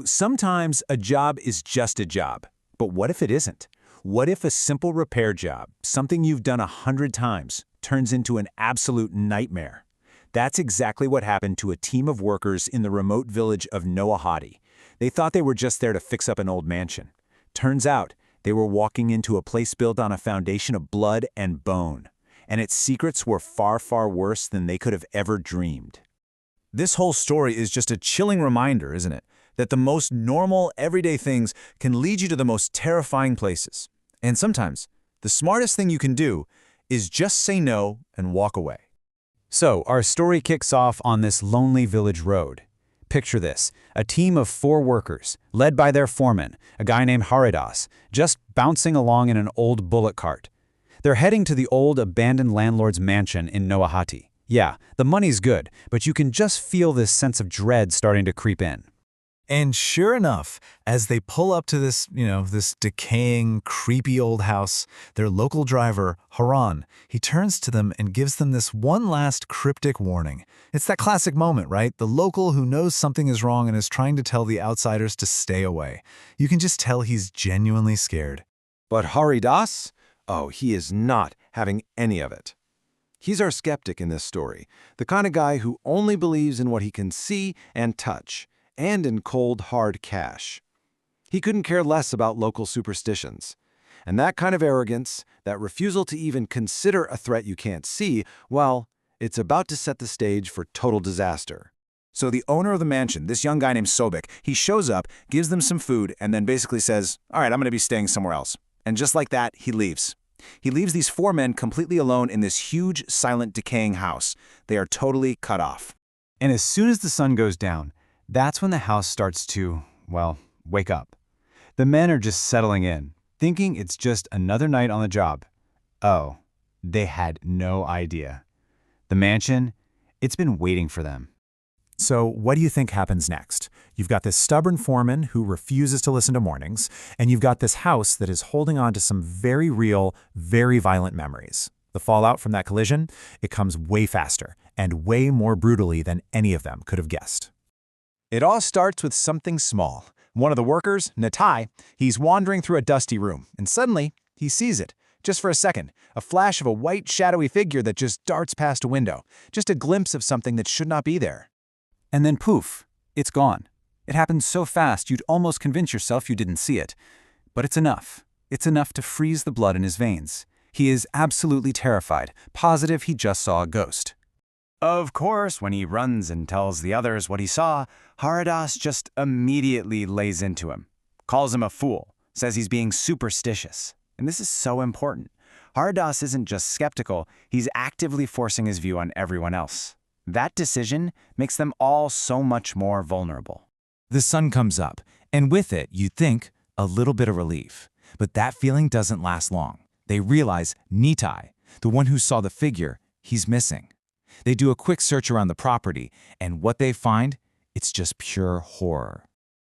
Sometimes a job is just a job. But what if it isn't? What if a simple repair job, something you've done 100 times, turns into an absolute nightmare? That's exactly what happened to a team of workers in the remote village of Noahati. They thought they were just there to fix up an old mansion. Turns out, they were walking into a place built on a foundation of blood and bone. And its secrets were far, far worse than they could have ever dreamed. This whole story is just a chilling reminder, isn't it? That the most normal, everyday things can lead you to the most terrifying places. And sometimes, the smartest thing you can do is just say no and walk away. So, our story kicks off on this lonely village road. Picture this, a team of 4 workers, led by their foreman, a guy named Haridas, just bouncing along in an old bullock cart. They're heading to the old abandoned landlord's mansion in Noahati. Yeah, the money's good, but you can just feel this sense of dread starting to creep in. And sure enough, as they pull up to this decaying, creepy old house, their local driver, Haran, he turns to them and gives them this one last cryptic warning. It's that classic moment, right? The local who knows something is wrong and is trying to tell the outsiders to stay away. You can just tell he's genuinely scared. But Haridas? Oh, he is not having any of it. He's our skeptic in this story, the kind of guy who only believes in what he can see and touch, and in cold, hard cash. He couldn't care less about local superstitions. And that kind of arrogance, that refusal to even consider a threat you can't see, well, it's about to set the stage for total disaster. So the owner of the mansion, this young guy named Sobek, he shows up, gives them some food, and then basically says, "All right, I'm going to be staying somewhere else." And just like that, he leaves. He leaves these 4 men completely alone in this huge, silent, decaying house. They are totally cut off. And as soon as the sun goes down, that's when the house starts to, well, wake up. The men are just settling in, thinking it's just another night on the job. Oh, they had no idea. The mansion, it's been waiting for them. So what do you think happens next? You've got this stubborn foreman who refuses to listen to warnings, and you've got this house that is holding on to some very real, very violent memories. The fallout from that collision, it comes way faster and way more brutally than any of them could have guessed. It all starts with something small. One of the workers, Natai, he's wandering through a dusty room, and suddenly, he sees it. Just for a second, a flash of a white, shadowy figure that just darts past a window. Just a glimpse of something that should not be there. And then poof, it's gone. It happened so fast you'd almost convince yourself you didn't see it. But it's enough. It's enough to freeze the blood in his veins. He is absolutely terrified, positive he just saw a ghost. Of course, when he runs and tells the others what he saw, Haridas just immediately lays into him, calls him a fool, says he's being superstitious. And this is so important. Haridas isn't just skeptical, he's actively forcing his view on everyone else. That decision makes them all so much more vulnerable. The sun comes up, and with it, you'd think, a little bit of relief. But that feeling doesn't last long. They realize Nitai, the one who saw the figure, he's missing. They do a quick search around the property, and what they find, it's just pure horror.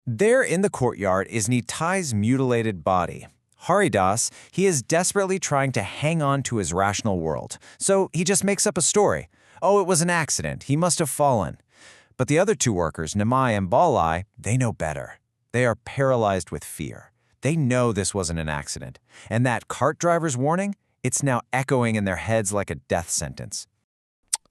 There in the courtyard is Nitai's mutilated body. Haridas, he is desperately trying to hang on to his rational world, so he just makes up a story. Oh, it was an accident, he must have fallen. But the other 2 workers, Namai and Balai, they know better. They are paralyzed with fear. They know this wasn't an accident. And that cart driver's warning, it's now echoing in their heads like a death sentence.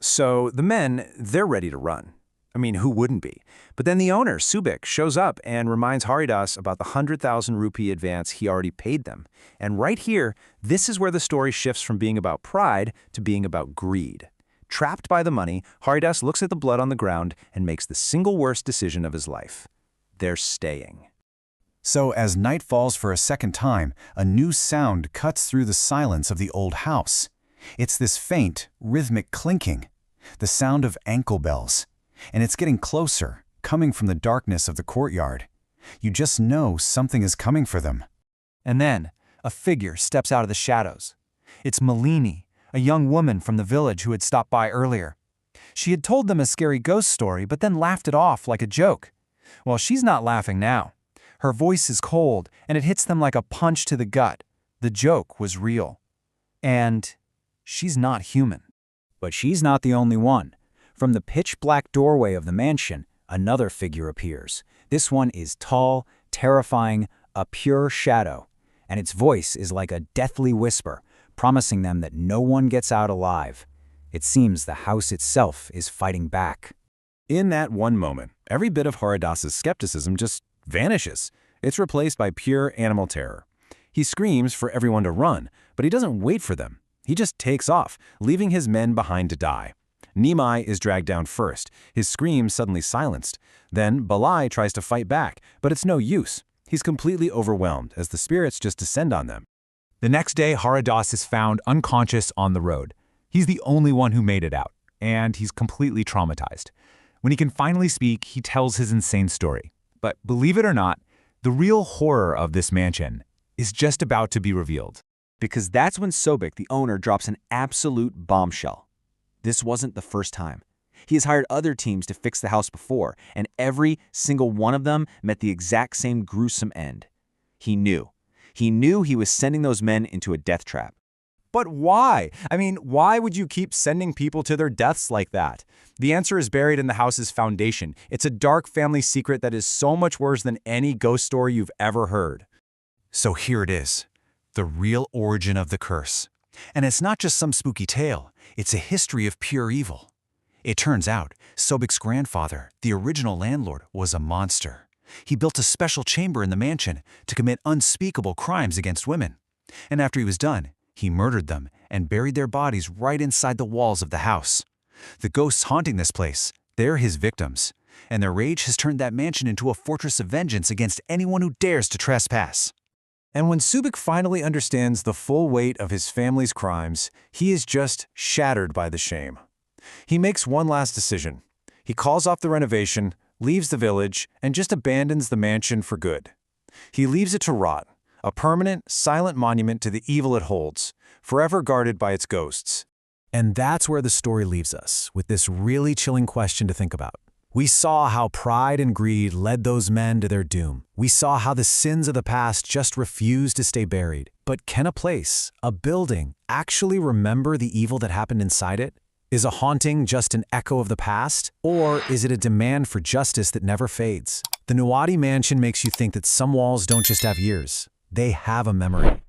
So the men, they're ready to run. I mean, who wouldn't be? But then the owner, Subik, shows up and reminds Haridas about the 100,000 rupee advance he already paid them. And right here, this is where the story shifts from being about pride to being about greed. Trapped by the money, Haridas looks at the blood on the ground and makes the single worst decision of his life. They're staying. So as night falls for a second time, a new sound cuts through the silence of the old house. It's this faint, rhythmic clinking, the sound of ankle bells. And it's getting closer, coming from the darkness of the courtyard. You just know something is coming for them. And then, a figure steps out of the shadows. It's Malini, a young woman from the village who had stopped by earlier. She had told them a scary ghost story, but then laughed it off like a joke. Well, she's not laughing now. Her voice is cold, and it hits them like a punch to the gut. The joke was real. And she's not human. But she's not the only one. From the pitch-black doorway of the mansion, another figure appears. This one is tall, terrifying, a pure shadow, and its voice is like a deathly whisper, promising them that no one gets out alive. It seems the house itself is fighting back. In that one moment, every bit of Haridas's skepticism just vanishes. It's replaced by pure animal terror. He screams for everyone to run, but he doesn't wait for them. He just takes off, leaving his men behind to die. Nimai is dragged down first, his screams suddenly silenced. Then Balai tries to fight back, but it's no use. He's completely overwhelmed as the spirits just descend on them. The next day, Haridas is found unconscious on the road. He's the only one who made it out, and he's completely traumatized. When he can finally speak, he tells his insane story. But believe it or not, the real horror of this mansion is just about to be revealed. Because that's when Sobek, the owner, drops an absolute bombshell. This wasn't the first time. He has hired other teams to fix the house before, and every single one of them met the exact same gruesome end. He knew. He knew he was sending those men into a death trap. But why? I mean, why would you keep sending people to their deaths like that? The answer is buried in the house's foundation. It's a dark family secret that is so much worse than any ghost story you've ever heard. So here it is, the real origin of the curse. And it's not just some spooky tale, it's a history of pure evil. It turns out, Sobek's grandfather, the original landlord, was a monster. He built a special chamber in the mansion to commit unspeakable crimes against women. And after he was done, he murdered them and buried their bodies right inside the walls of the house. The ghosts haunting this place, they're his victims, and their rage has turned that mansion into a fortress of vengeance against anyone who dares to trespass. And when Sobek finally understands the full weight of his family's crimes, he is just shattered by the shame. He makes one last decision. He calls off the renovation, leaves the village, and just abandons the mansion for good. He leaves it to rot, a permanent, silent monument to the evil it holds, forever guarded by its ghosts. And that's where the story leaves us, with this really chilling question to think about. We saw how pride and greed led those men to their doom. We saw how the sins of the past just refused to stay buried. But can a place, a building, actually remember the evil that happened inside it? Is a haunting just an echo of the past? Or is it a demand for justice that never fades? The Noahati mansion makes you think that some walls don't just have years. They have a memory.